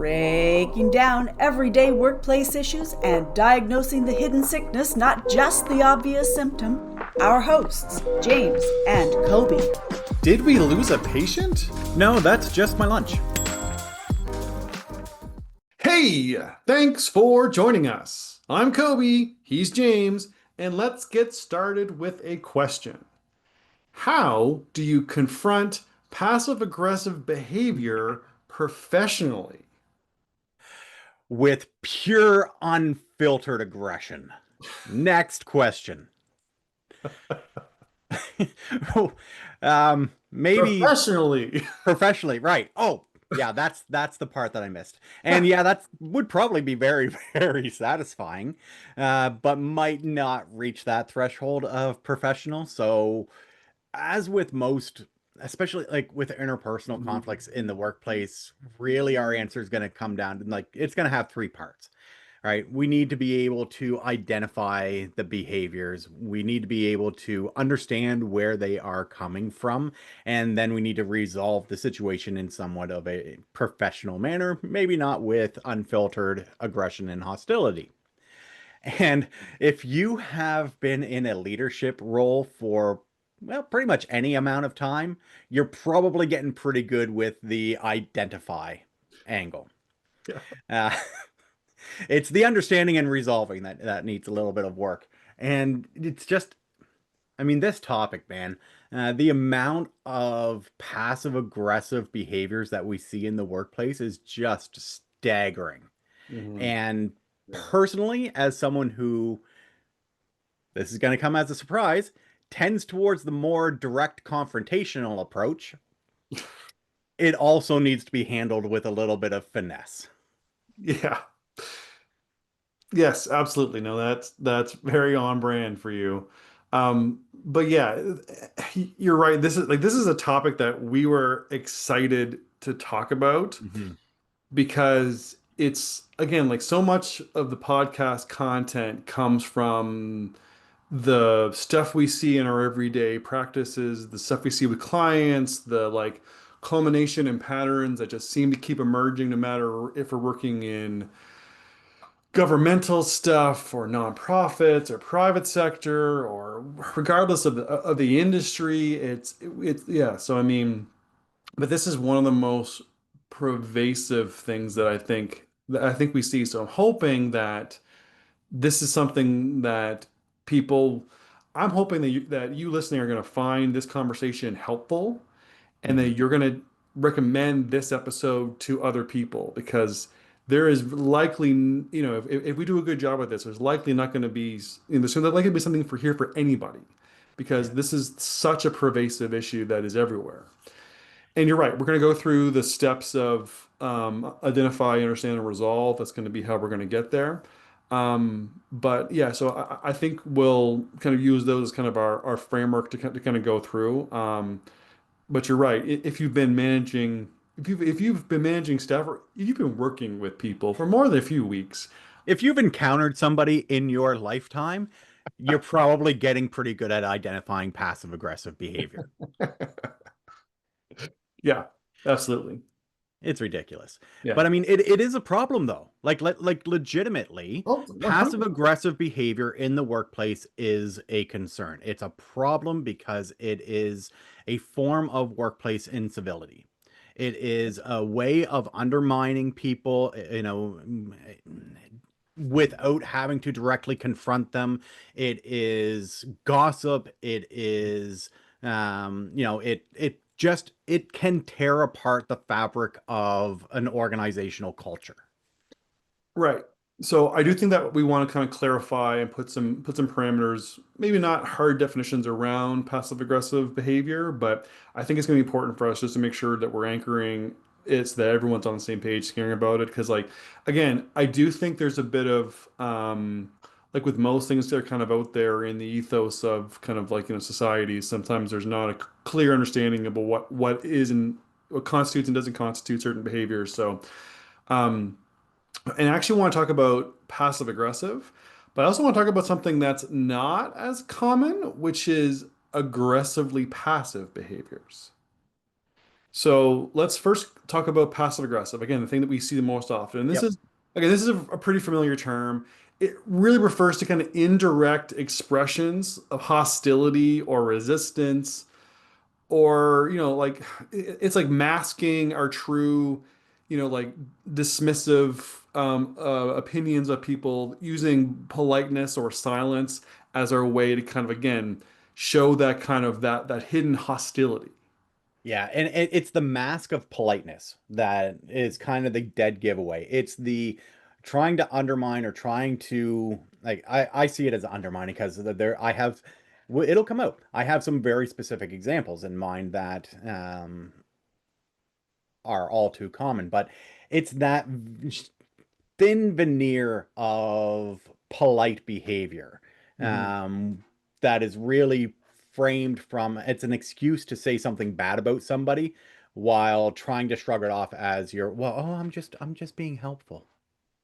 breaking down everyday workplace issues and diagnosing the hidden sickness, not just the obvious symptom. Our hosts, James and Kobe. Did we lose a patient? No, that's just my lunch. Hey, thanks for joining us. I'm Kobe, he's James, and let's get started with a question. How do you confront passive-aggressive behavior professionally? With pure, unfiltered aggression. Next question. Maybe Professionally. professionally, right? Oh, yeah, that's the part that I missed. And yeah, that would probably be very, very satisfying, but might not reach that threshold of professional. So, as with most, especially like with interpersonal conflicts in the workplace, really our answer is going to come down to like it's going to have three parts. Right? We need to be able to identify the behaviors. We need to be able to understand where they are coming from. And then we need to resolve the situation in somewhat of a professional manner, maybe not with unfiltered aggression and hostility. And if you have been in a leadership role for, well, pretty much any amount of time, you're probably getting pretty good with the identify angle. Yeah. Uh, it's the understanding and resolving that needs a little bit of work. And it's just, I mean, this topic, man, the amount of passive aggressive behaviors that we see in the workplace is just staggering. Mhm. And Yeah. personally, as someone who, this is going to come as a surprise, tends towards the more direct confrontational approach, it also needs to be handled with a little bit of finesse. Yeah. Yes, absolutely. No, that's very on brand for you. But yeah, you're right. This is a topic that we were excited to talk about Mhm. because it's again like so much of the podcast content comes from the stuff we see in our everyday practices, the stuff we see with clients, the like culmination and patterns that just seem to keep emerging no matter if we're working in governmental stuff or nonprofits or private sector or regardless of the industry. It's yeah. So I mean, but this is one of the most pervasive things that I think we see. So I'm hoping that this is something that people, I'm hoping that you listening are going to find this conversation helpful and Mhm. then you're going to recommend this episode to other people because there is likely, if we do a good job with this, there's likely not going to be, there's likely to be something for here for anybody because Yeah. this is such a pervasive issue that is everywhere. And you're right, we're going to go through the steps of identify, understand, and resolve. That's going to be how we're going to get there. But yeah, so I think we'll kind of use those as kind of our framework to kind of go through. But you're right. If you've been managing, if you've been managing staff, or you've been working with people for more than a few weeks, If you've encountered somebody in your lifetime, you're probably getting pretty good at identifying passive aggressive behavior. yeah, absolutely, It's ridiculous. yeah. But I mean, it is a problem though. Like legitimately, Oh, passive 100. aggressive behavior in the workplace is a concern. It's a problem because it is a form of workplace incivility. It is a way of undermining people, without having to directly confront them. It is gossip. It is, it can tear apart the fabric of an organizational culture. Right. So I do think that we want to kind of clarify and put some parameters, maybe not hard definitions around passive aggressive behavior, but I think it's going to be important for us just to make sure that we're anchoring it's that everyone's on the same page hearing about it. Because like again, I do think there's a bit of like with most things that are kind of out there in the ethos of kind of like society, sometimes there's not a clear understanding about what is and what constitutes and doesn't constitute certain behaviors. So um and I actually want to talk about passive aggressive, but I also want to talk about something that's not as common, which is aggressively passive behaviors. So let's first talk about passive aggressive. Again, the thing that we see the most often. And this Yep. is again, this is a pretty familiar term. It really refers to kind of indirect expressions of hostility or resistance, or like it's like masking our true, like dismissive opinions of people using politeness or silence as our way to kind of again show that kind of that hidden hostility. Yeah, and it's the mask of politeness that is kind of the dead giveaway. It's the trying to undermine or trying to like I see it as undermining because there I have it'll come out. I have some very specific examples in mind that are all too common, but it's that thin veneer of polite behavior Mhm. um, that is really framed from it's an excuse to say something bad about somebody while trying to shrug it off as your well, oh, I'm just being helpful.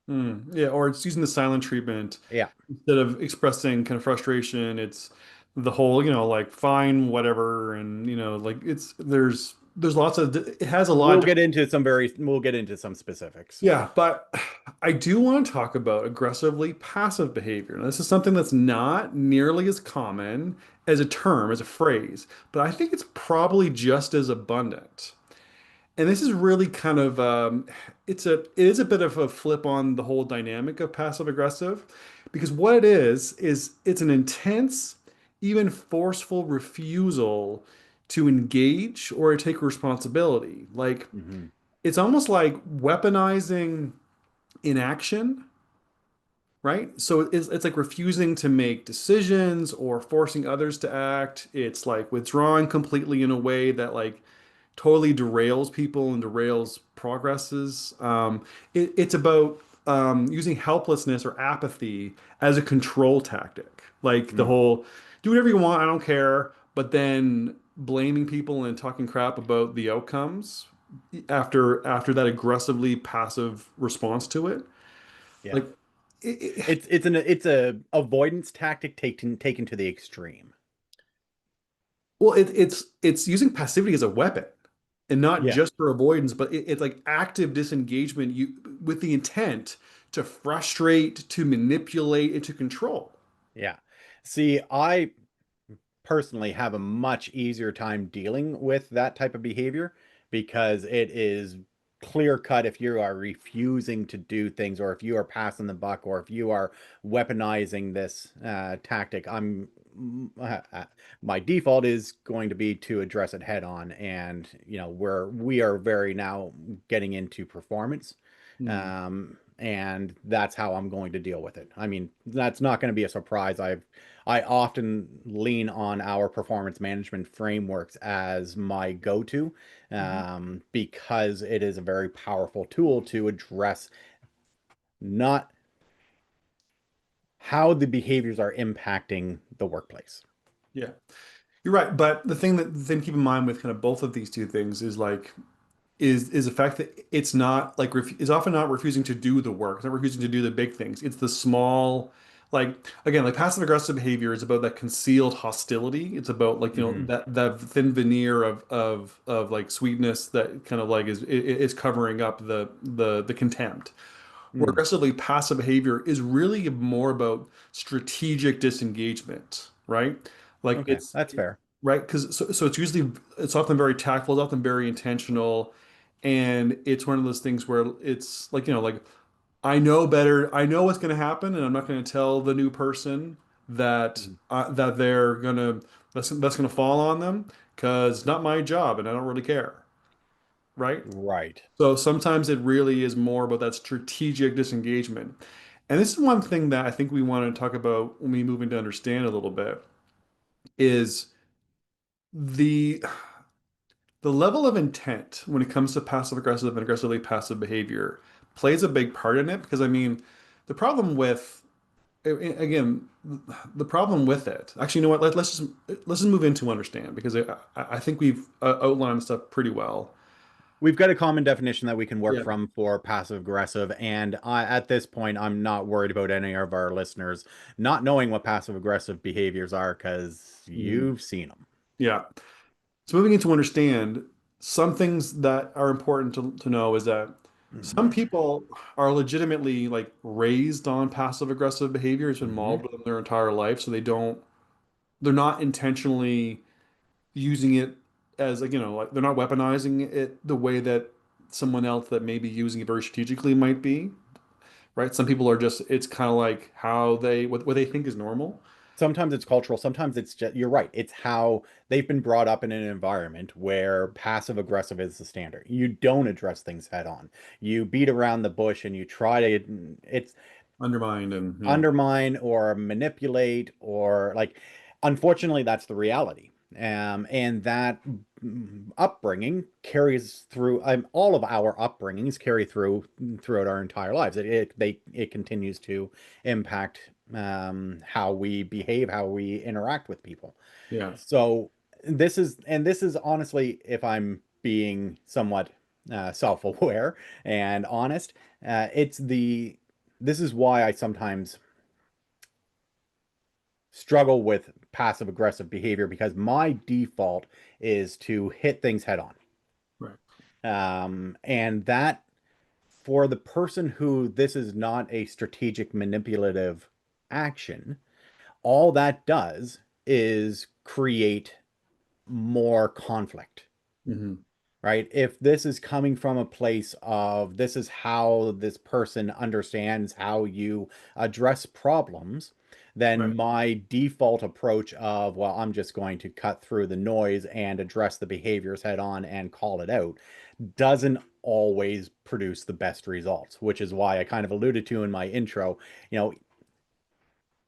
Yeah, or it's using the silent treatment Yeah, instead of expressing kind of frustration. It's the whole, like fine, whatever, and like there's lots of it has a lot. we'll get into some specifics. Yeah, but I do want to talk about aggressively passive behavior. Now, this is something that's not nearly as common as a term, as a phrase, but I think it's probably just as abundant. And this is really kind of it is a bit of a flip on the whole dynamic of passive aggressive, because what it is it's an intense, even forceful refusal to engage or to take responsibility. Like Hmm. it's almost like weaponizing inaction, right? So it's like refusing to make decisions or forcing others to act. It's like withdrawing completely in a way that like totally derails people and derails progresses. It's about using helplessness or apathy as a control tactic. Like the Mm. whole do whatever you want, I don't care, but then blaming people and talking crap about the outcomes after that aggressively passive response to it. Yeah, Like it, it's a avoidance tactic taken to the extreme. well, it's using passivity as a weapon, and not Yeah. just for avoidance, but it's like active disengagement with the intent to frustrate, to manipulate, and to control. Yeah. See, I personally have a much easier time dealing with that type of behavior because it is clear cut if you are refusing to do things or if you are passing the buck or if you are weaponizing this tactic. My default is going to be to address it head on, and we are very now getting into performance, Hmm. and that's how I'm going to deal with it. I mean, that's not going to be a surprise. I often lean on our performance management frameworks as my go-to because it is a very powerful tool to address not how the behaviors are impacting the workplace. Yeah, you're right. But the thing to keep in mind with kind of both of these two things is like is the fact that it's not like is often not refusing to do the work. It's not refusing to do the big things. It's the small, like again, like passive aggressive behavior is about that concealed hostility. It's about like Hmm. that thin veneer of like sweetness that kind of like is covering up the contempt. Where Mm. aggressively passive behavior is really more about strategic disengagement, right? Like Okay, that's fair. right because so it's often very tactful, it's often very intentional, and it's one of those things where it's like like I know better, I know what's going to happen, and I'm not going to tell the new person that Mhm. that they're gonna that's going to fall on them because it's not my job and I don't really care, right? Right. So sometimes it really is more about that strategic disengagement. And this is one thing that I think we want to talk about when we move into understand a little bit is the the level of intent when it comes to passive aggressive and aggressively passive behavior plays a big part in it, because I mean the problem with again the problem with it actually, you know what, let's just move into understand, because I think we've outlined stuff pretty well. We've got a common definition that we can work Yeah. from for passive aggressive, and at this point, I'm not worried about any of our listeners not knowing what passive aggressive behaviors are because Mhm. you've seen them. Yeah. So moving into understand, some things that are important to know is that some Hmm. people are legitimately like raised on passive aggressive behavior. It's been Hmm. modeled with them their entire life, so they're not intentionally using it as like, like they're not weaponizing it the way that someone else that may be using it very strategically might be, right? Some people are just, it's kind of like how what they think is normal. Sometimes it's cultural, sometimes it's just, you're right. It's how they've been brought up in an environment where passive aggressive is the standard. You don't address things head on. You beat around the bush and you try to, it's Undermined and yeah. undermine or manipulate or like, unfortunately, that's the reality. And that upbringing carries through. All of our upbringings carry through throughout our entire lives. It continues to impact how we behave, how we interact with people. Yeah. So this is honestly, if I'm being somewhat self-aware and honest, this is why I sometimes struggle with passive aggressive behavior because my default is to hit things head on. Right. And that for the person who this is not a strategic manipulative action, all that does is create more conflict, Hmm. right? If this is coming from a place of this is how this person understands how you address problems, then Right. my default approach of, well, I'm just going to cut through the noise and address the behaviors head on and call it out doesn't always produce the best results, which is why I kind of alluded to in my intro. You know,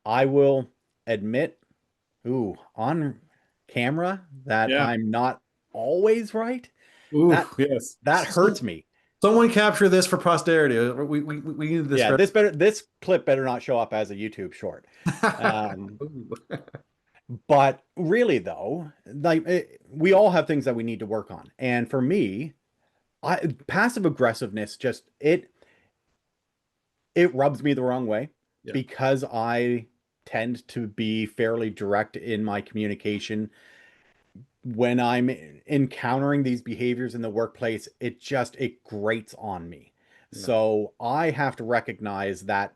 I will admit, on camera that Yeah. I'm not always right. Ooh, That yes. that hurts me. Someone capture this for posterity. We need this Yeah, for. this clip better not show up as a YouTube short. Um, Ooh. but really though, we all have things that we need to work on. And for me, passive aggressiveness just it rubs me the wrong way Yeah. because I tend to be fairly direct in my communication. When I'm encountering these behaviors in the workplace, it grates on me. Yeah. So I have to recognize that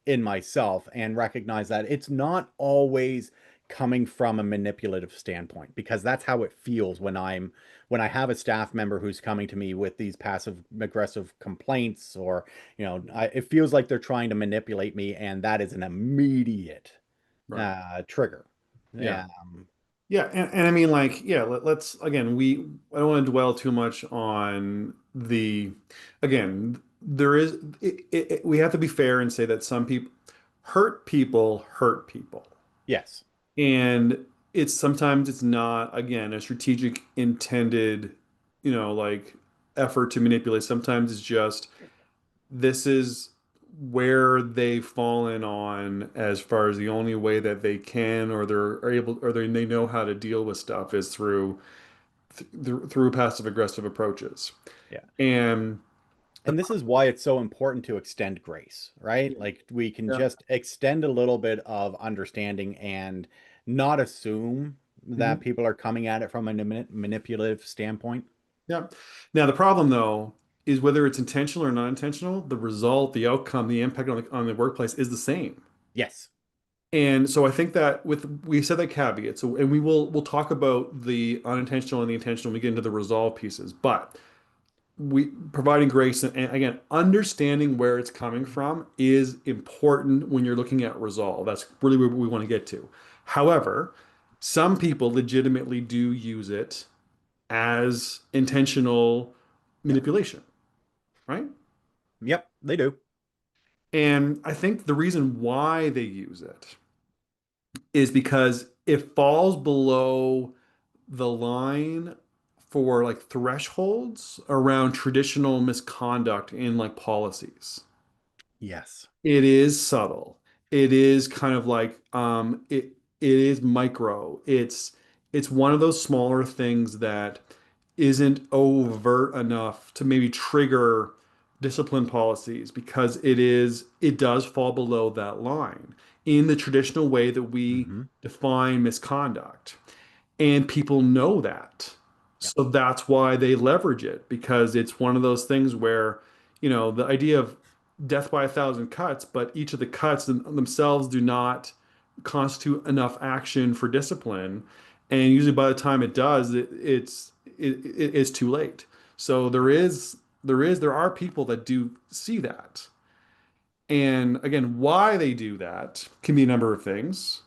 in myself and recognize that it's not always coming from a manipulative standpoint because that's how it feels when I have a staff member who's coming to me with these passive aggressive complaints or it feels like they're trying to manipulate me and that is an immediate Right. trigger. Yeah. Yeah. Yeah, and I mean, like, yeah, let's again, I don't want to dwell too much on again, there is, we have to be fair and say that some people hurt people. Yes. And it's sometimes it's not, again, a strategic intended, like effort to manipulate. Sometimes it's just, this is where they've fallen on as far as the only way that they can or they're able or they know how to deal with stuff is through passive aggressive approaches. Yeah. And the And this is why it's so important to extend grace, right? yeah, Like we can yeah, just extend a little bit of understanding and not assume that mhm, people are coming at it from a manipulative standpoint. yeah. Now the problem though is whether it's intentional or not intentional, the result, the outcome, the impact on the workplace is the same. Yes. And so I think that we said that caveat. So and we'll talk about the unintentional and the intentional when we get into the resolve pieces. But we providing grace and again understanding where it's coming from is important when you're looking at resolve. That's really where we want to get to. However, some people legitimately do use it as intentional Yep. manipulation, right? Yep, they do. And I think the reason why they use it is because it falls below the line for like thresholds around traditional misconduct in like policies. Yes. It is subtle. It is kind of like it is micro. It's one of those smaller things that isn't overt enough to maybe trigger discipline policies because it does fall below that line in the traditional way that we Hmm. define misconduct. And people know that. Yeah. So that's why they leverage it, because it's one of those things where, the idea of death by a thousand cuts, but each of the cuts themselves do not constitute enough action for discipline. And usually by the time it does, it's too late. So there are people that do see that. And again, why they do that can be a number of things.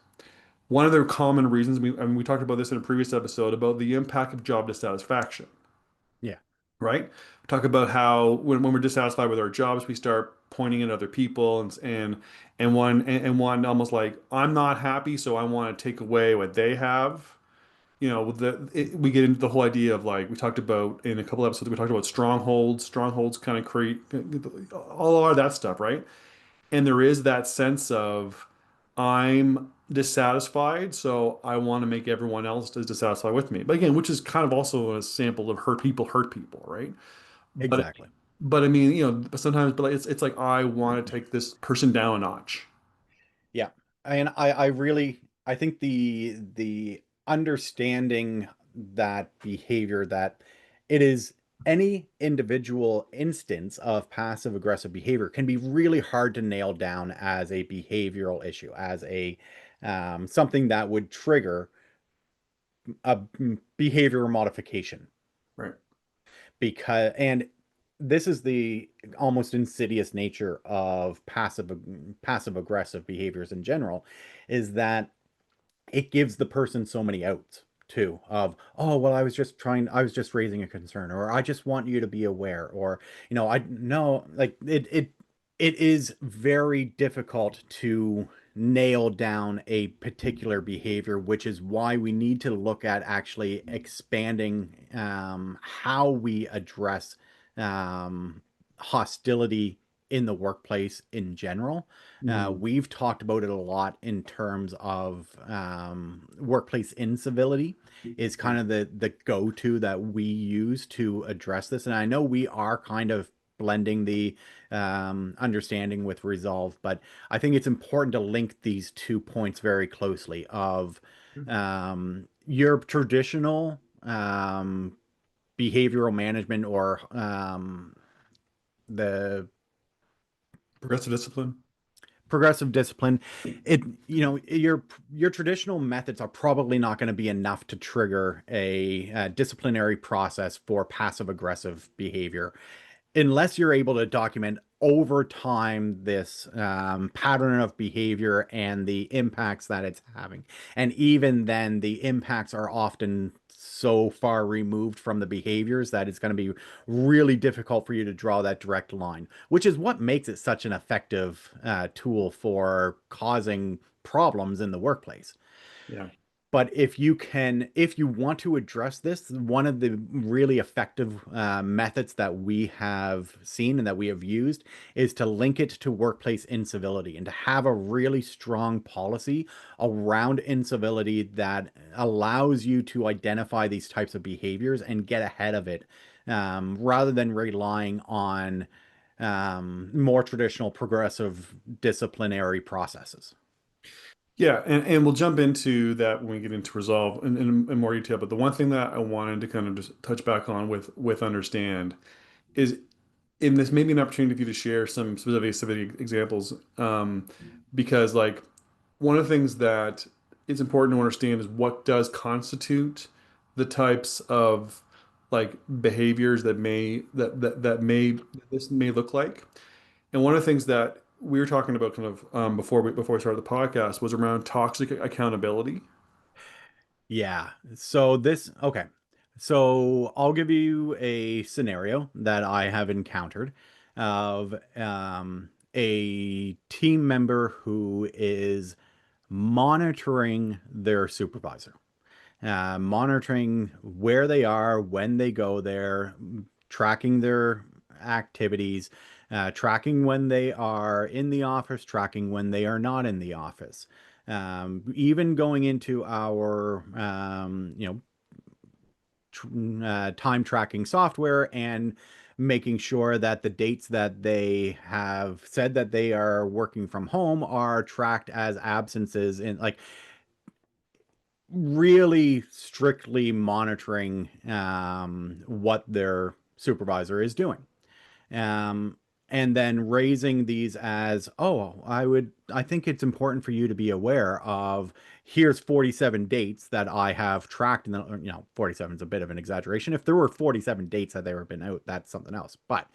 One of the common reasons, we talked about this in a previous episode about the impact of job dissatisfaction, Yeah. right? We talk about how when we're dissatisfied with our jobs, we start pointing at other people and one almost like, I'm not happy, so I want to take away what they have. We get into the whole idea of, like, we talked about in a couple episodes, we talked about strongholds. Strongholds kind of create all of that stuff, right? And there is that sense of, I'm dissatisfied, so I want to make everyone else as dissatisfied with me. But again, which is kind of also a sample of hurt people, right? But Exactly. but I mean, sometimes, but it's like, I want to take this person down a notch. Yeah. And I really I think the understanding that behavior, that it is any individual instance of passive aggressive behavior, can be really hard to nail down as a behavioral issue, as a something that would trigger a behavior modification. Right. Because and this is the almost insidious nature of passive aggressive behaviors in general, is that it gives the person so many outs too, of, oh well, I was just raising a concern, or I just want you to be aware, or I know, like, it is very difficult to nail down a particular behavior, which is why we need to look at actually expanding how we address hostility in the workplace in general. Mm. We've talked about it a lot in terms of workplace incivility is kind of the go-to that we use to address this. And I know we are kind of blending the understanding with resolve, but I think it's important to link these 2 points very closely of your traditional behavioral management, or the Progressive discipline. progressive discipline. Your traditional methods are probably not going to be enough to trigger a disciplinary process for passive aggressive behavior, unless you're able to document over time this pattern of behavior and the impacts that it's having. And even then, the impacts are often so far removed from the behaviors that it's going to be really difficult for you to draw that direct line, which is what makes it such an effective tool for causing problems in the workplace. Yeah. But if you want to address this, one of the really effective methods that we have seen and that we have used is to link it to workplace incivility, and to have a really strong policy around incivility that allows you to identify these types of behaviors and get ahead of it, rather than relying on more traditional progressive disciplinary processes. Yeah, and we'll jump into that when we get into resolve in more detail. But the one thing that I wanted to kind of just touch back on with understand is, in this, maybe an opportunity for you to share some specific examples, because, like, one of the things that is important to understand is what does constitute the types of, like, behaviors that this may look like. And one of the things that we were talking about kind of, before we started the podcast, was around toxic accountability. Yeah. Okay. So I'll give you a scenario that I have encountered of a team member who is monitoring their supervisor, monitoring where they are, when they go there, tracking their activities, tracking when they are in the office, tracking when they are not in the office. Even going into our, time tracking software and making sure that the dates that they have said that they are working from home are tracked as absences, in, like, really strictly monitoring what their supervisor is doing. Um, and then raising these as, oh, I think it's important for you to be aware of, here's 47 dates that I have tracked. And, 47 is a bit of an exaggeration. If there were 47 dates that they were been out, that's something else. But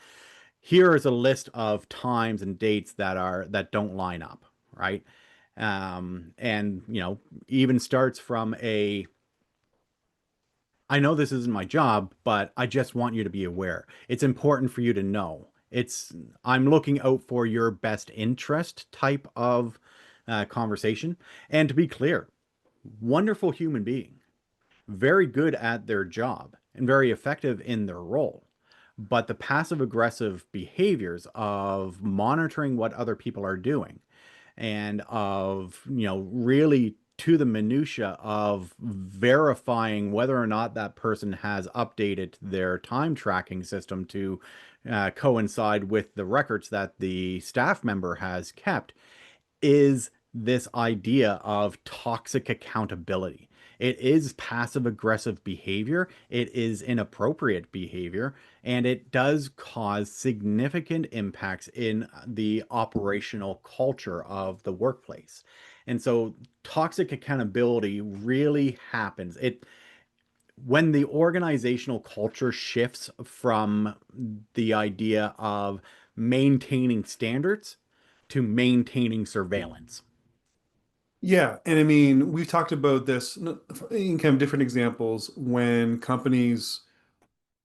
here is a list of times and dates that don't line up, right? And, even starts from I know this isn't my job, but I just want you to be aware. It's important for you to know. I'm looking out for your best interest type of conversation. And to be clear, wonderful human being, very good at their job and very effective in their role. But the passive aggressive behaviors of monitoring what other people are doing and of, really to the minutia of verifying whether or not that person has updated their time tracking system to coincide with the records that the staff member has kept, is this idea of toxic accountability. It is passive aggressive behavior. It is inappropriate behavior, and it does cause significant impacts in the operational culture of the workplace. And so toxic accountability really happens. When the organizational culture shifts from the idea of maintaining standards to maintaining surveillance. Yeah, and I mean, we've talked about this in kind of different examples when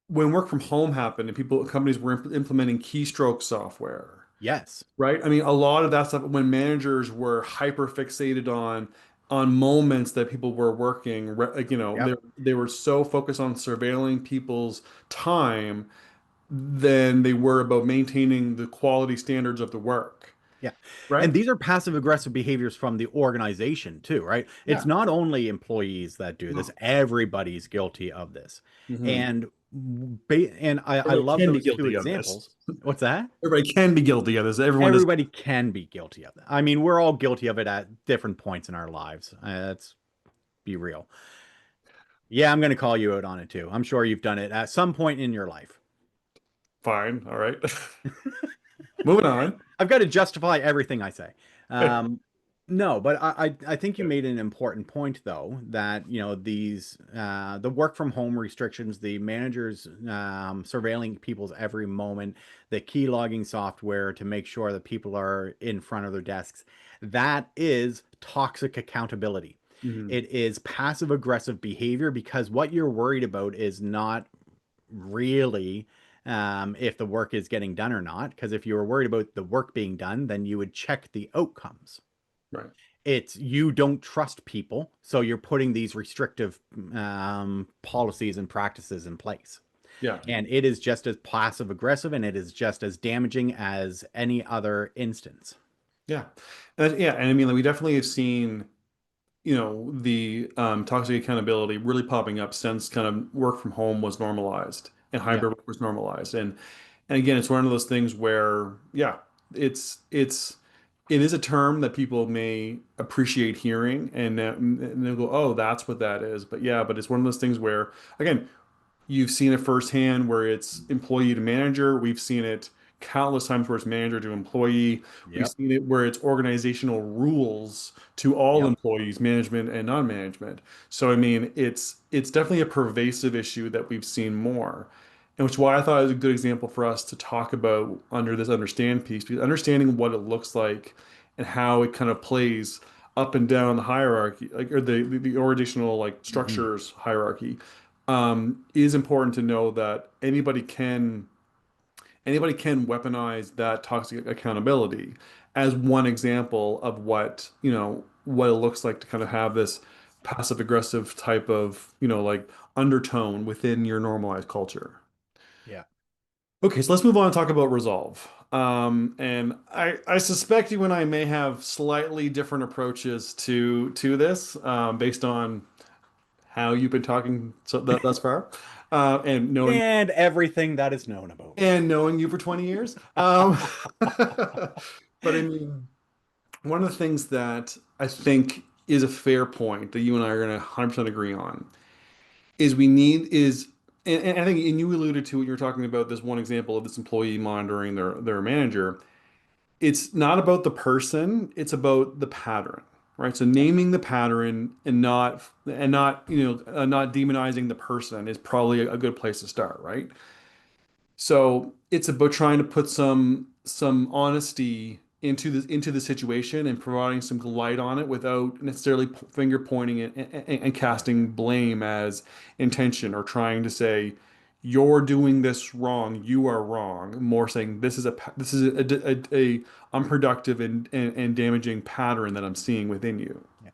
work from home happened and companies were implementing keystroke software, Yes. right? I mean, a lot of that stuff when managers were hyper fixated on moments that people were working, like, Yep. they were so focused on surveilling people's time than they were about maintaining the quality standards of the work, Yeah. And right? these are passive aggressive behaviors from the organization too, right? It's Yeah. not only employees that do this, No. everybody's guilty of this. Hmm. And I Everybody love can be those two guilty of this. examples. What's that? Everybody can be guilty of this. Everyone does. Everybody can be guilty of it. I mean, we're all guilty of it at different points in our lives. Let's be real. Yeah, I'm going to call you out on it too. I'm sure you've done it at some point in your life. Fine. All right. Moving on. I've got to justify everything I say. Um, no, but I think you made an important point though, that these the work from home restrictions, the managers surveilling people's every moment, the key logging software to make sure that people are in front of their desks, that is toxic accountability. Mhm. It is passive aggressive behavior because what you're worried about is not really if the work is getting done or not. Because if you were worried about the work being done, then you would check the outcomes. Right. It's you don't trust people, so you're putting these restrictive policies and practices in place. Yeah. And it is just as passive aggressive and it is just as damaging as any other instance. Yeah. Yeah. And I mean, like, we definitely have seen, the toxic accountability really popping up since kind of work from home was normalized and Yeah. hybrid work was normalized. And again, it's one of those things where, yeah, it is a term that people may appreciate hearing and they'll go, oh, that's what that is. But yeah, but it's one of those things where, again, you've seen it firsthand where it's employee to manager. We've seen it countless times where it's manager to employee. We've Yep. seen it where it's organizational rules to all Yep. employees, management and non-management. So I mean, it's definitely a pervasive issue that we've seen more. And which is why I thought it was a good example for us to talk about under this understand piece, because understanding what it looks like and how it kind of plays up and down the hierarchy, like or the organizational like Mhm. structures hierarchy, is important to know that anybody can weaponize that toxic accountability as one example of what it looks like to kind of have this passive aggressive type of like undertone within your normalized culture. Yeah. Okay, so let's move on and talk about resolve. And I suspect you and I may have slightly different approaches to this, based on how you've been talking thus far, and And everything that is known about me. knowing you for 20 years. But I mean, one of the things that I think is a fair point that you and I are going to 100% agree on. Is we need is and I think and you alluded to it, you're talking about this one example of this employee monitoring their manager. It's not about the person, it's about the pattern, right? So Yep. naming the pattern and not not demonizing the person is probably a good place to start, right? So it's about trying to put some honesty into the situation and providing some light on it without necessarily finger pointing it and casting blame as intention or trying to say you're doing this wrong, you are wrong. More saying this is a unproductive and damaging pattern that I'm seeing within you. Yeah.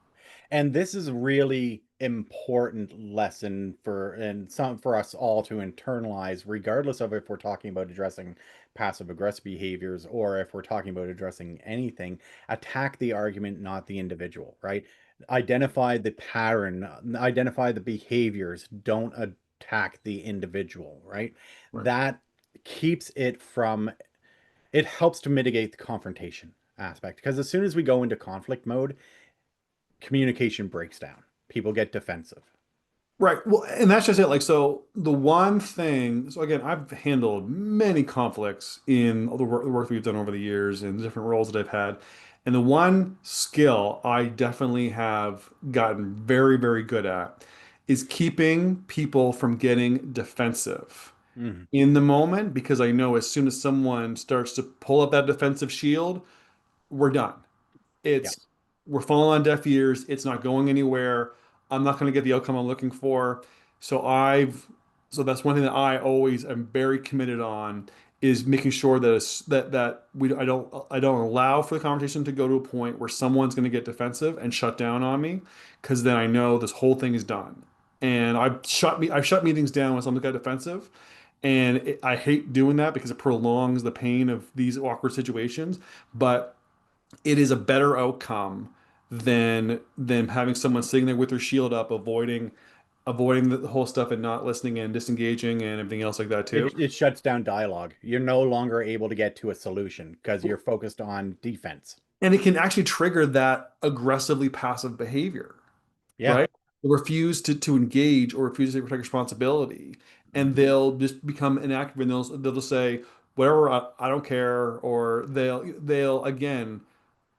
And this is a really important lesson for and some for us all to internalize, regardless of if we're talking about addressing passive aggressive behaviors or if we're talking about addressing anything. Attack the argument, not the individual, right? Identify the pattern, identify the behaviors, don't attack the individual, right? Right. That keeps it from, it helps to mitigate the confrontation aspect, because as soon as we go into conflict mode, communication breaks down. People get defensive. Right. Well, and that's just it. Like, so the one thing, so again, I've handled many conflicts in all the work we've done over the years and different roles that I've had. And the one skill I definitely have gotten very, very good at is keeping people from getting defensive Mhm. in the moment, because I know as soon as someone starts to pull up that defensive shield, we're done. Yeah. It's we're falling on deaf ears. It's not going anywhere. I'm not going to get the outcome I'm looking for. So that's one thing that I always am very committed on is making sure that I don't allow for the conversation to go to a point where someone's going to get defensive and shut down on me, because then I know this whole thing is done. And I've shut meetings down when someone got defensive. And I hate doing that because it prolongs the pain of these awkward situations. But it is a better outcome than having someone sitting there with their shield up, avoiding the whole stuff and not listening and disengaging and everything else like that too. It shuts down dialogue. You're no longer able to get to a solution because you're focused on defense. And it can actually trigger that aggressively passive behavior, Yeah. right? They refuse to engage or refuse to take responsibility, and Mhm. they'll just become inactive and they'll say whatever, I don't care, or they'll again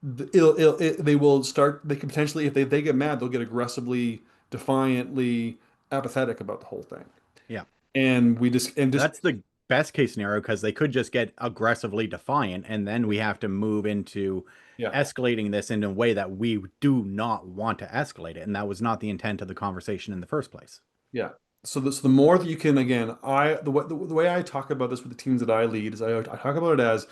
they will start, they could potentially, if they get mad, they'll get aggressively, defiantly apathetic about the whole thing. Yeah. And we just That's the best case scenario because they could just get aggressively defiant, and then we have to move into yeah, escalating this in a way that we do not want to escalate it. And that was not the intent of the conversation in the first place. yeah. So the more that you can, again, the way I talk about this with the teams that I lead is I talk about it as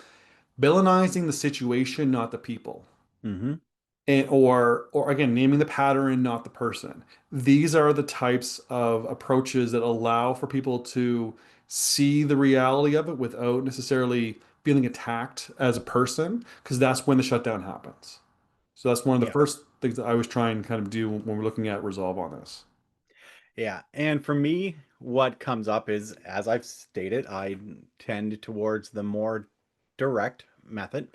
villainizing the situation, not the people. Hmm. And, or again, naming the pattern, not the person. These are the types of approaches that allow for people to see the reality of it without necessarily feeling attacked as a person, because that's when the shutdown happens. So that's one of the Yeah. first things that I was trying to kind of do when we're looking at resolve on this. Yeah. And for me, what comes up is, as I've stated, I tend towards the more direct method.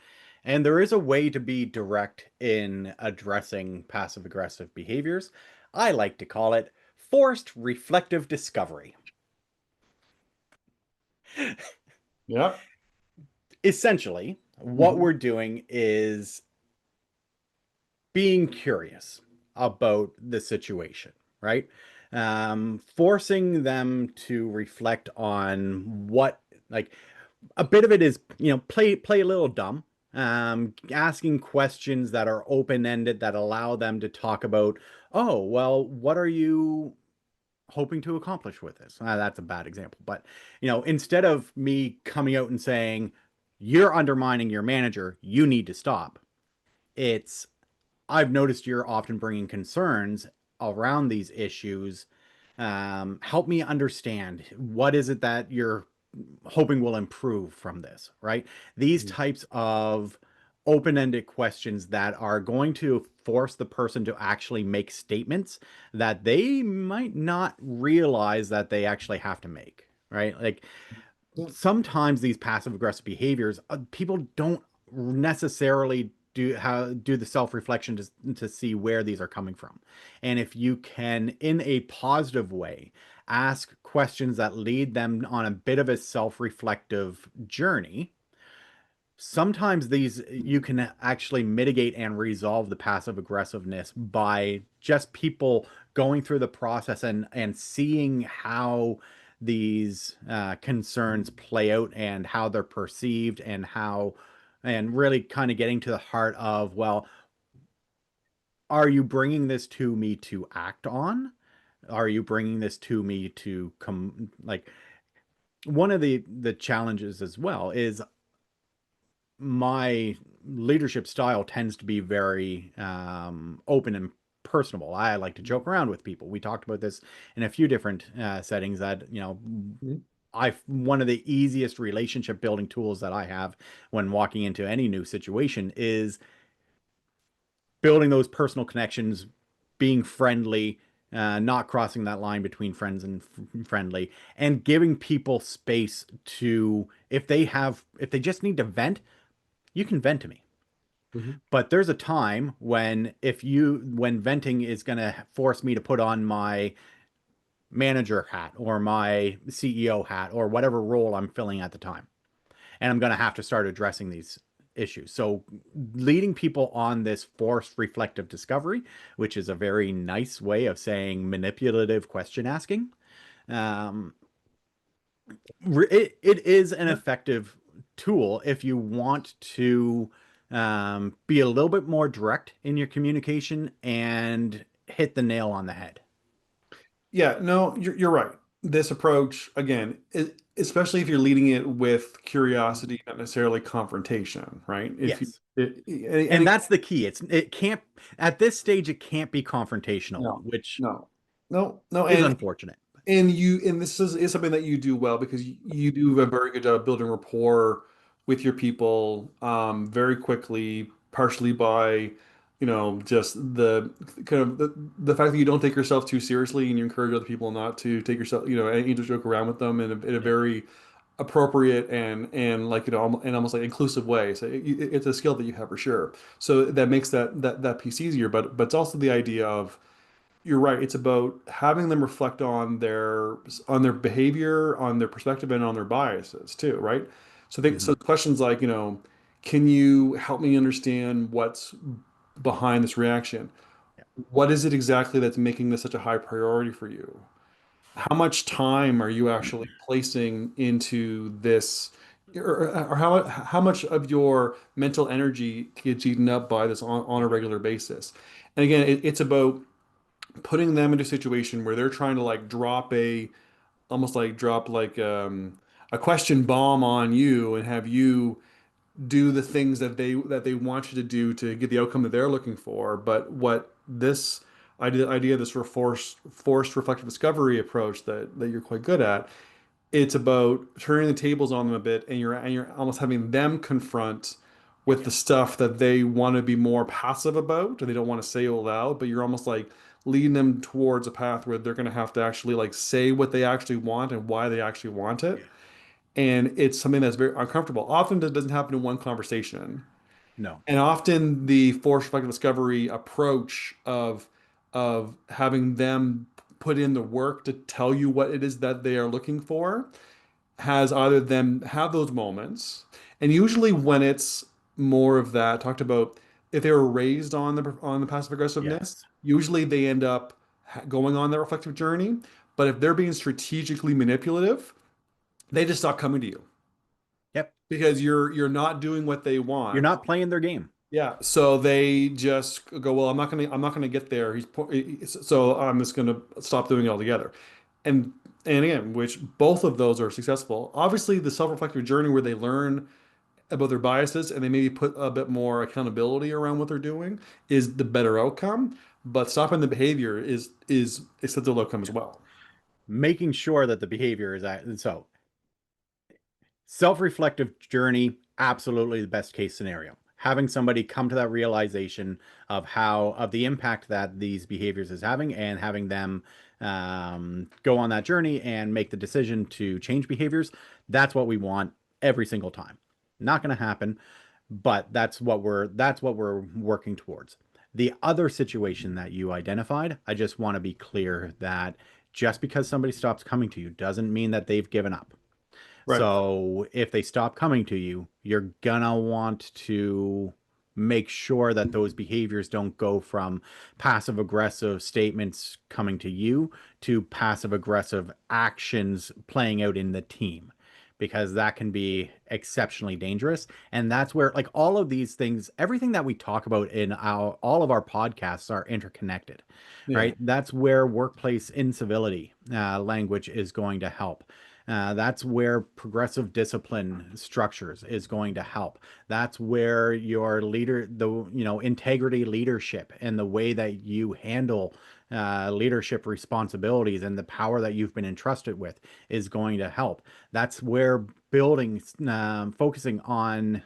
And there is a way to be direct in addressing passive aggressive behaviors. I like to call it forced reflective discovery. Yeah. Essentially, what Mhm. we're doing is being curious about the situation, right? Forcing them to reflect on what, like, a bit of it is, play a little dumb, asking questions that are open-ended that allow them to talk about, oh, well, what are you hoping to accomplish with this? That's a bad example, but instead of me coming out and saying, you're undermining your manager, you need to stop, it's, I've noticed you're often bringing concerns around these issues. Help me understand, what is it that you're hoping will improve from this, right? These types of open-ended questions that are going to force the person to actually make statements that they might not realize that they actually have to make, right? Like, Yeah. sometimes these passive aggressive behaviors, people don't necessarily do the self-reflection to see where these are coming from. And if you can, in a positive way, ask questions that lead them on a bit of a self-reflective journey, sometimes these you can actually mitigate and resolve the passive aggressiveness by just people going through the process and seeing how these concerns play out and how they're perceived and really kind of getting to the heart of, well, are you bringing this to me to act on? Are you bringing this to me to come, like, one of the challenges as well is my leadership style tends to be very open and personable. I like to joke around with people. We talked about this in a few different settings that, Mhm. I one of the easiest relationship building tools that I have when walking into any new situation is building those personal connections, being friendly, not crossing that line between friends and friendly, and giving people space to, if they just need to vent, you can vent to me. Mhm. But there's a time when venting is going to force me to put on my manager hat or my CEO hat or whatever role I'm filling at the time. And I'm going to have to start addressing these issues. So leading people on this forced reflective discovery, which is a very nice way of saying manipulative question asking, um, it is an Yeah. effective tool if you want to be a little bit more direct in your communication and hit the nail on the head. Yeah, no, you're right. This approach, again, especially if you're leading it with curiosity, not necessarily confrontation, right? If you, Yes. and And again, that's the key. It can't, at this stage, it can't be confrontational, no, which no, no, is unfortunate. and this is something that you do well because you do a very good job of building rapport with your people very quickly, partially by, just kind of the fact that you don't take yourself too seriously and you encourage other people not to take yourself, and you just joke around with them in a Yeah. very appropriate and like, and almost like inclusive way. So it's a skill that you have for sure. So that makes that piece easier, but it's also the idea of, you're right. It's about having them reflect on their behavior, on their perspective, and on their biases too, right? So Hmm. questions like, can you help me understand what's behind this reaction? Yeah. What is it exactly that's making this such a high priority for you? How much time are you actually placing into this, or how much of your mental energy gets eaten up by this on a regular basis? And again, it's about putting them into a situation where they're trying to like almost like drop like a question bomb on you and have you do the things that they want you to do to get the outcome that they're looking for. But what this idea, this sort of forced reflective discovery approach that you're quite good at, it's about turning the tables on them a bit, and you're almost having them confront with Yeah. the stuff that they want to be more passive about, and they don't want to say it loud, but you're almost like leading them towards a path where they're going to have to actually like say what they actually want and why they actually want it. Yeah. And it's something that's very uncomfortable. Often it doesn't happen in one conversation. No. And often the forced reflective discovery approach of having them put in the work to tell you what it is that they are looking for has either them have those moments, and usually when it's more of that, talked about if they were raised on the passive aggressiveness, Yes. usually they end up going on their reflective journey. But if they're being strategically manipulative, they just stop coming to you Yep. because you're not doing what they You're want. not playing their game. Yeah, so they just go, well, I'm not gonna get there. So I'm just gonna stop doing it altogether. And and again, which both of those are successful. Obviously, the self-reflective journey where they learn about their biases and they maybe put a bit more accountability around what they're doing is the better outcome. But stopping the behavior is acceptable outcome as Yeah. well. Making sure that the behavior is so self-reflective journey, absolutely the best case scenario. Having somebody come to that realization of the impact that these behaviors is having, and having them go on that journey and make the decision to change behaviors. That's what we want every single time. Not going to happen, but that's what we're working towards. The other situation that you identified, I just want to be clear that just because somebody stops coming to you doesn't mean that they've given up. Right. So if they stop coming to you, you're gonna want to make sure that those behaviors don't go from passive aggressive statements coming to you to passive aggressive actions playing out in the team, because that can be exceptionally dangerous. And that's where, like, all of these things, everything that we talk about in all of our podcasts are interconnected, Yeah. right? That's where workplace incivility language is going to help. That's where progressive discipline structures is going to help. That's where your integrity leadership and the way that you handle leadership responsibilities and the power that you've been entrusted with is going to help. That's where building, focusing on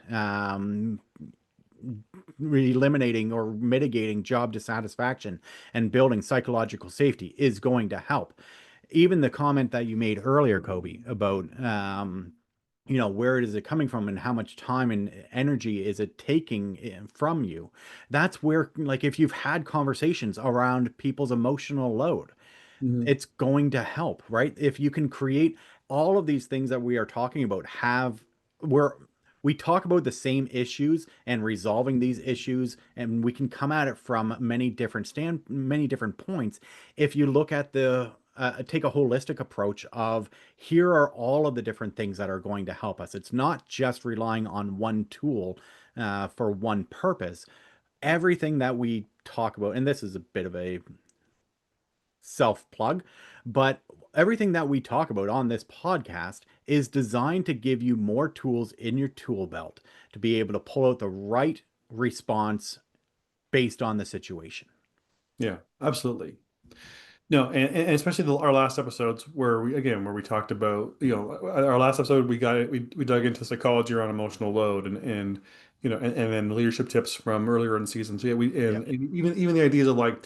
eliminating or mitigating job dissatisfaction and building psychological safety is going to help. Even the comment that you made earlier, Kobe, about where is it coming from and how much time and energy is it taking from you? That's where, like, if you've had conversations around people's emotional load, Mhm. it's going to help, right? If you can create all of these things that we are talking about, where we talk about the same issues and resolving these issues, and we can come at it from many different points. If you look at take a holistic approach of, here are all of the different things that are going to help us. It's not just relying on one tool for one purpose. Everything that we talk about, and this is a bit of a self plug, but everything that we talk about on this podcast is designed to give you more tools in your tool belt to be able to pull out the right response based on the situation. Yeah, absolutely. No, and especially our last episodes where we talked about, our last episode we dug into psychology around emotional load and then leadership tips from earlier in the season. So yeah, Yeah. and even the ideas of like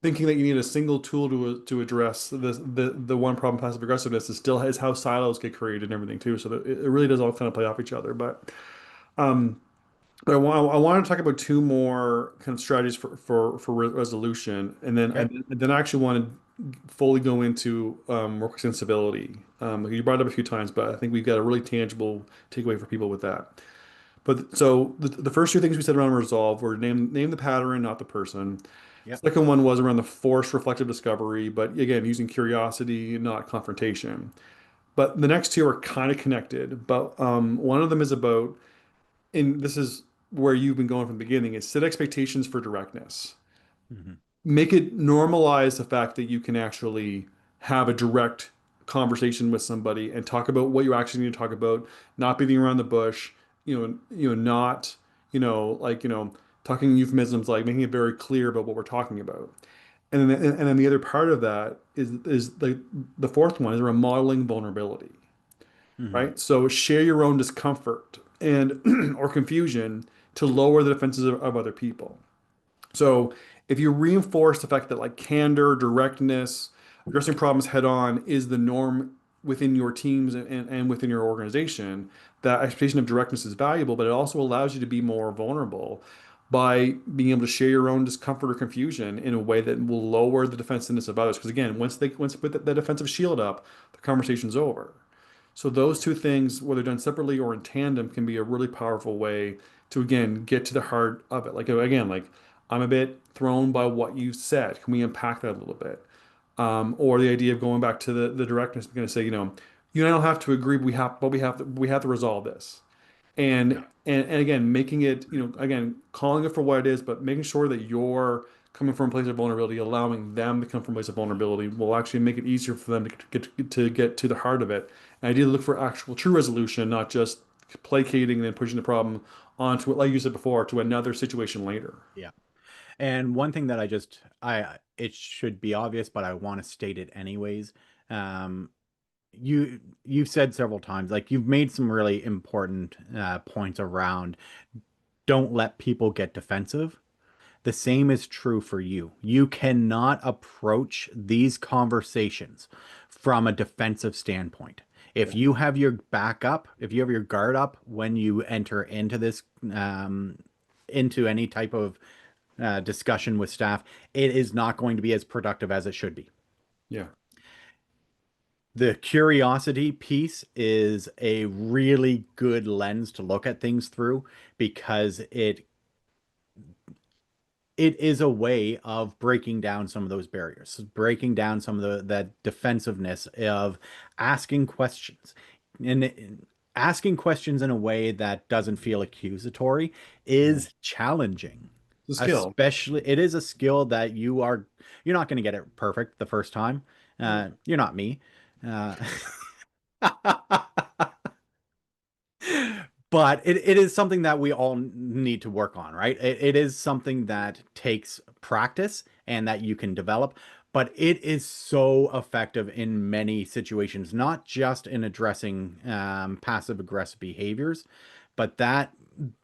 thinking that you need a single tool to address the one problem, passive aggressiveness, is how silos get created and everything too. So that it really does all kind of play off each other. Um, I want to talk about two more kind of strategies for resolution, Okay. and then I actually want to fully go into workplace instability. You brought it up a few times, but I think we've got a really tangible takeaway for people with that. But so the first two things we said around resolve were name the pattern, not the person. Yep. Second one was around the forced reflective discovery, but again, using curiosity, not confrontation. But the next two are kind of connected. But one of them is about, and this is where you've been going from the beginning, is set expectations for directness. Hmm. Make it normalize the fact that you can actually have a direct conversation with somebody and talk about what you actually need to talk about, not beating around the bush, not, talking euphemisms, like making it very clear about what we're talking about. And then the other part of that is the fourth one is around modeling vulnerability, Hmm. right? So share your own discomfort and or confusion to lower the defenses of other people. So if you reinforce the fact that like candor, directness, addressing problems head on is the norm within your teams and within your organization, that expectation of directness is valuable, but it also allows you to be more vulnerable by being able to share your own discomfort or confusion in a way that will lower the defensiveness of others. Because again, once they put the defensive shield up, the conversation's over. So those two things, whether done separately or in tandem, can be a really powerful way to again get to the heart of it. Like again, like I'm a bit thrown by what you said. Can we unpack that a little bit? Or the idea of going back to the directness, going to say, you and I don't have to agree. We have to resolve this. And again, making it, again, calling it for what it is, but making sure that you're coming from a place of vulnerability, allowing them to come from a place of vulnerability will actually make it easier for them to get to the heart of it. And ideally look for actual true resolution, not just placating and then pushing the problem onto it, like you said before, to another situation later. Yeah. And one thing that it should be obvious, but I want to state it anyways. Um, you've said several times, like, you've made some really important points around, don't let people get defensive. The same is true for you. You cannot approach these conversations from a defensive standpoint. If Yeah. you have your back up, if you have your guard up when you enter into this, into any type of discussion with staff, it is not going to be as productive as it should be. Yeah. The curiosity piece is a really good lens to look at things through because it is a way of breaking down some of those barriers, breaking down some of that defensiveness of asking questions. And asking questions in a way that doesn't feel accusatory Yeah. is challenging. It's a skill. Especially, it is a skill that you're not going to get it perfect the first time. You're not me. Uh, but it is something that we all need to work on, right? It is something that takes practice and that you can develop, but it is so effective in many situations, not just in addressing passive aggressive behaviors, but that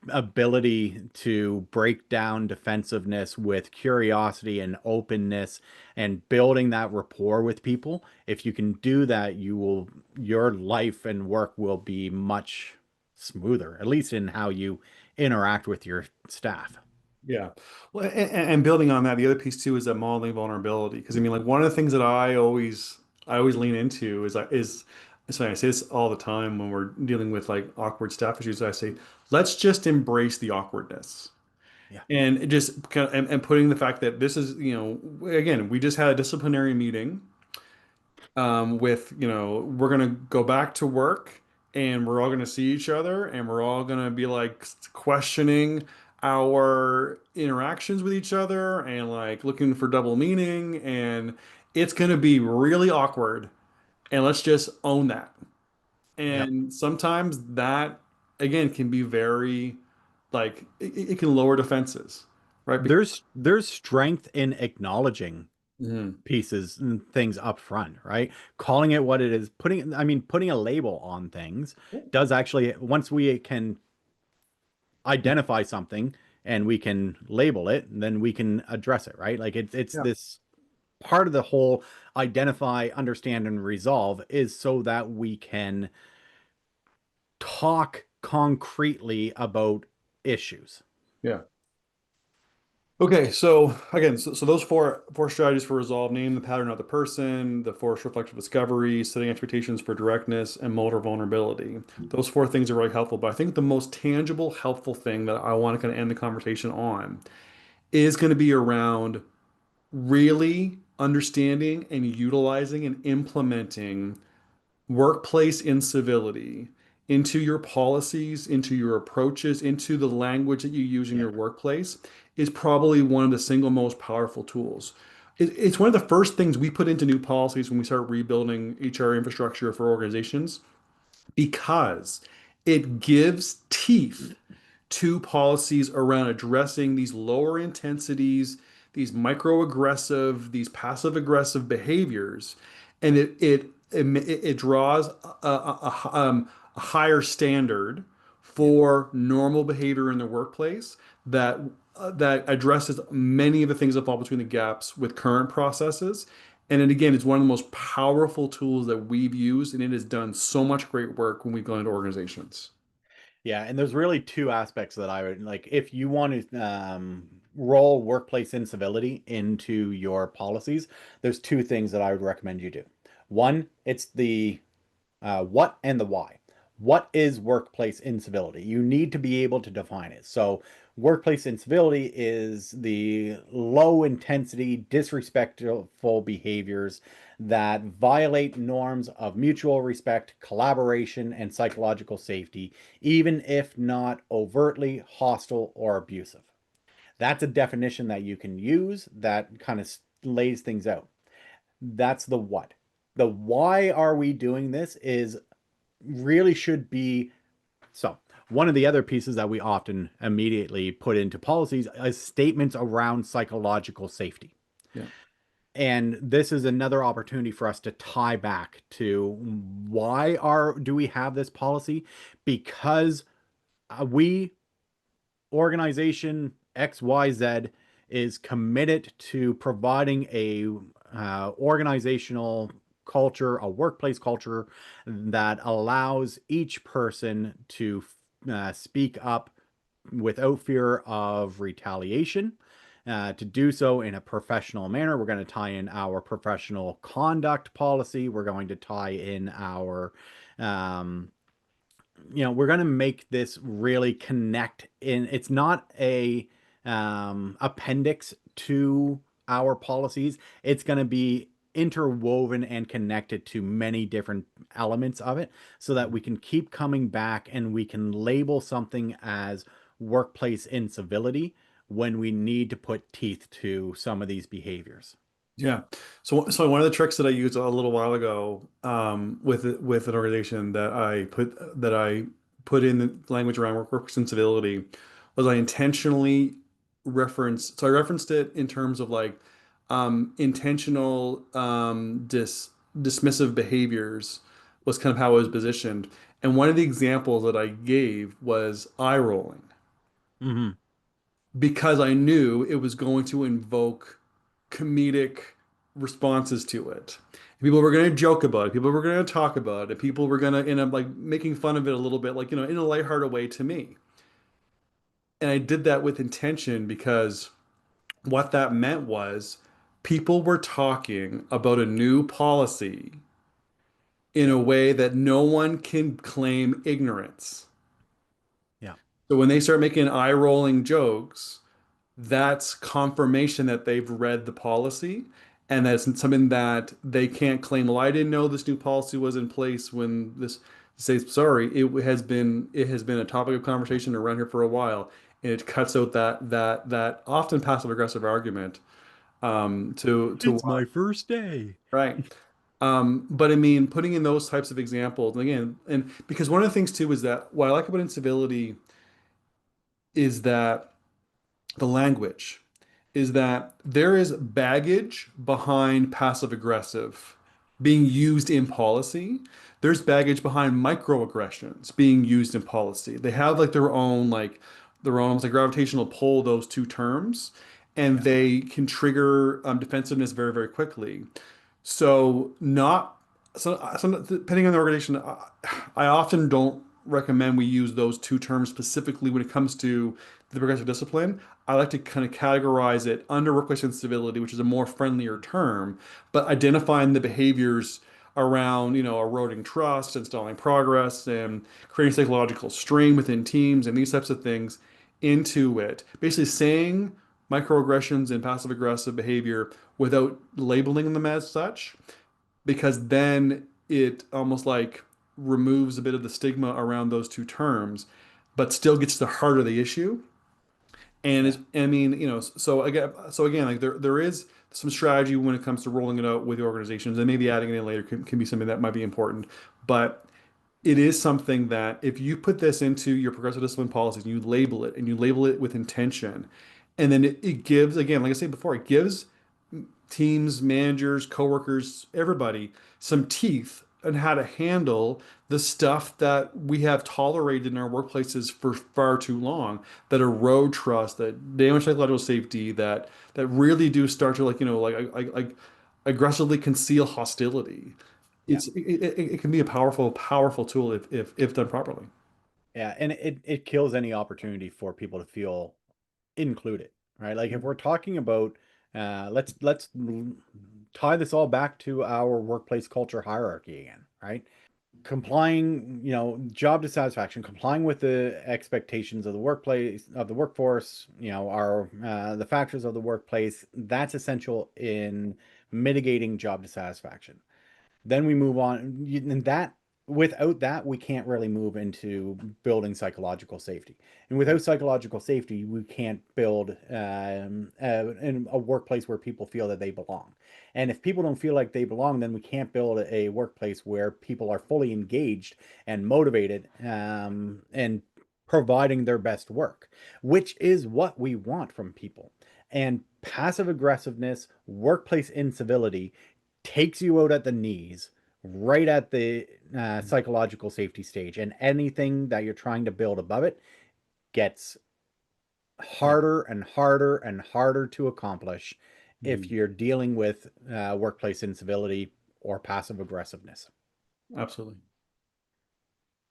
ability to break down defensiveness with curiosity and openness and building that rapport with people. If you can do that, your life and work will be much smoother, at least in how you interact with your staff. Yeah. Well, and building on that, the other piece too is that modeling vulnerability. Because I mean, like one of the things that I always lean into is sorry, I say this all the time when we're dealing with like awkward staff issues. I say, let's just embrace the awkwardness. Yeah. And it just kind of, and putting the fact that this is, again, we just had a disciplinary meeting with, we're going to go back to work and we're all going to see each other and we're all going to be like questioning our interactions with each other and like looking for double meaning. And it's going to be really awkward. And let's just own that. Yep. And sometimes that, again, can be very, like, it can lower defenses, right? There's strength in acknowledging Mhm. pieces and things up front, right? Calling it what it is, putting a label on things does actually, once we can identify something and we can label it, then we can address it, right? Like it's Yeah. this part of the whole identify, understand, and resolve is so that we can talk concretely about issues. Yeah. Okay, so again, so those four strategies for resolve: name the pattern of the person, the force reflective discovery, setting expectations for directness, and motor vulnerability. Those four things are really helpful, but I think the most tangible, helpful thing that I want to kind of end the conversation on is going to be around really understanding and utilizing and implementing workplace incivility into your policies, into your approaches, into the language that you use in Yeah. your workplace is probably one of the single most powerful tools. It's one of the first things we put into new policies when we start rebuilding HR infrastructure for organizations because it gives teeth to policies around addressing these lower intensities, these microaggressive, these passive aggressive behaviors, and it draws a higher standard for normal behavior in the workplace that addresses many of the things that fall between the gaps with current processes. And then again, it's one of the most powerful tools that we've used, and it has done so much great work when we've gone into organizations. Yeah, and there's really two aspects that I would like. If you want to roll workplace incivility into your policies, there's two things that I would recommend you do. One, it's the what and the why. What is workplace incivility? You need to be able to define it. So, workplace incivility is the low intensity, disrespectful behaviors that violate norms of mutual respect, collaboration, and psychological safety, even if not overtly hostile or abusive. That's a definition that you can use that kind of lays things out. That's the what. The why are we doing this is really should be so. One of the other pieces that we often immediately put into policies is statements around psychological safety. Yeah. And this is another opportunity for us to tie back to why are do we have this policy? Because we organization XYZ is committed to providing a organizational culture, a workplace culture that allows each person to speak up without fear of retaliation. To do so in a professional manner, we're going to tie in our professional conduct policy. We're going to tie in our um, we're going to make this really connect in. It's not a appendix to our policies. It's going to be interwoven and connected to many different elements of it so that we can keep coming back and we can label something as workplace incivility when we need to put teeth to some of these behaviors. Yeah. So one of the tricks that I used a little while ago with an organization that I put in the language around workforce incivility was I intentionally referenced. So I referenced it in terms of like intentional dismissive behaviors was kind of how it was positioned. And one of the examples that I gave was eye rolling Mm-hmm. because I knew it was going to invoke comedic responses to it. People were going to joke about it. People were going to talk about it. People were going to end up like making fun of it a little bit, like, in a lighthearted way to me. And I did that with intention because what that meant was people were talking about a new policy in a way that no one can claim ignorance. Yeah. So when they start making eye rolling jokes, that's confirmation that they've read the policy and that's something that they can't claim. Well, I didn't know this new policy was in place when this say sorry, it has been a topic of conversation around here for a while. And it cuts out that often passive aggressive argument to It's why, my first day. right. But I mean, putting in those types of examples, and again, and because one of the things too is that what I like about incivility is that the language is that there is baggage behind passive aggressive being used in policy. There's baggage behind microaggressions being used in policy. They have like their own almost like gravitational pull, those two terms, and Yeah. they can trigger defensiveness very, very quickly. So not so depending on the organization, I often don't recommend we use those two terms specifically when it comes to the progressive discipline. I like to kind of categorize it under workplace instability, which is a more friendlier term, but identifying the behaviors around, eroding trust, installing progress, and creating psychological strain within teams and these types of things into it. Basically saying microaggressions and passive aggressive behavior without labeling them as such, because then it almost like removes a bit of the stigma around those two terms, but still gets to the heart of the issue. And Yeah. I mean, so again, like there is some strategy when it comes to rolling it out with the organizations, and maybe adding it in later can be something that might be important. But it is something that if you put this into your progressive discipline policies and you label it with intention, and then it gives, again, like I said before, it gives teams, managers, coworkers, everybody some teeth on how to handle the stuff that we have tolerated in our workplaces for far too long, that erode trust, that damage psychological safety, that really do start to like aggressively conceal hostility. Yeah. It can be a powerful, powerful tool if done properly. Yeah. And it kills any opportunity for people to feel included, right? Like if we're talking about let's tie this all back to our workplace culture hierarchy again, right? Complying, job dissatisfaction, complying with the expectations of the workplace, of the workforce, our the factors of the workplace, that's essential in mitigating job dissatisfaction. Then we move on, and that without that we can't really move into building psychological safety, and without psychological safety we can't build in a workplace where people feel that they belong. And if people don't feel like they belong, then we can't build a workplace where people are fully engaged and motivated, and providing their best work, which is what we want from people. And passive aggressiveness, workplace incivility takes you out at the knees, right at the psychological safety stage, and anything that you're trying to build above it gets Yeah. harder and harder and harder to accomplish if Mhm. you're dealing with workplace incivility or passive aggressiveness. Absolutely.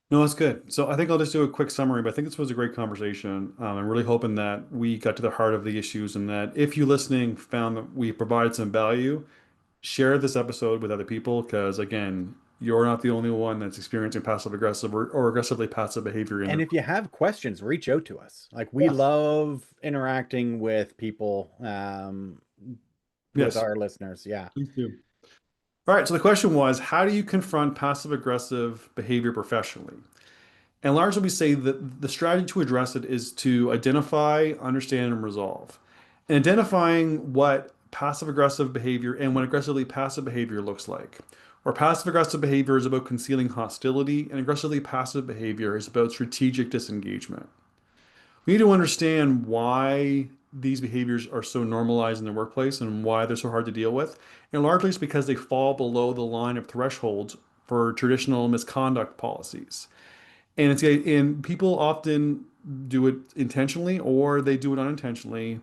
No, that's good. So I think I'll just do a quick summary, but I think this was a great conversation. I'm really hoping that we got to the heart of the issues and that if you listening found that we provided some value, share this episode with other people because, again, you're not the only one that's experiencing passive aggressive or aggressively passive behavior in And their. if you have questions, reach out to us. Like, we Yes. love interacting with people, with Yes, our listeners. Yeah. please do. All right, so the question was, how do you confront passive aggressive behavior professionally? And largely we say that the strategy to address it is to identify, understand, and resolve. And identifying what passive aggressive behavior and what aggressively passive behavior looks like. Or passive aggressive behavior is about concealing hostility, and aggressively passive behavior is about strategic disengagement. We need to understand why these behaviors are so normalized in the workplace and why they're so hard to deal with. And largely it's because they fall below the line of thresholds for traditional misconduct policies. And people often do it intentionally or they do it unintentionally.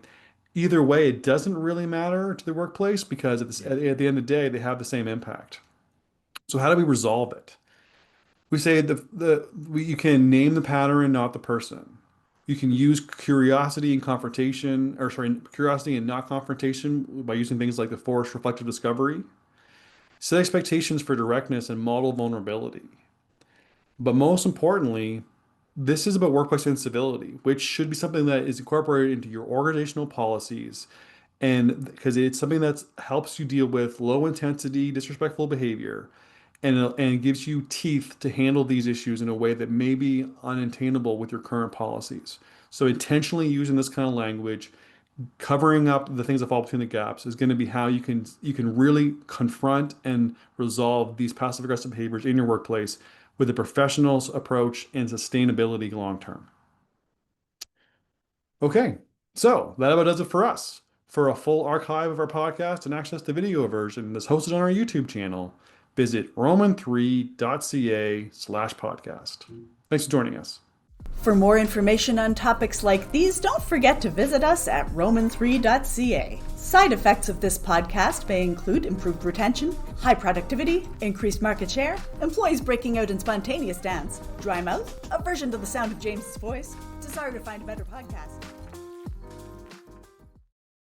Either way, it doesn't really matter to the workplace because at the end of the day, they have the same impact. So how do we resolve it? We say you can name the pattern and not the person. You can use curiosity and confrontation, or sorry, curiosity and not confrontation by using things like the forced reflective discovery. Set expectations for directness and model vulnerability. But most importantly, this is about workplace incivility, which should be something that is incorporated into your organizational policies. And because it's something that helps you deal with low intensity, disrespectful behavior and gives you teeth to handle these issues in a way that may be unattainable with your current policies. So intentionally using this kind of language, covering up the things that fall between the gaps is going to be how you can really confront and resolve these passive aggressive behaviors in your workplace with a professional's approach and sustainability long term. Okay, so that about does it for us. For a full archive of our podcast and access to video version that's hosted on our YouTube channel, visit roman3.ca/podcast. Thanks for joining us. For more information on topics like these, don't forget to visit us at roman3.ca. Side effects of this podcast may include improved retention, high productivity, increased market share, employees breaking out in spontaneous dance, dry mouth, aversion to the sound of James's voice, desire to find a better podcast.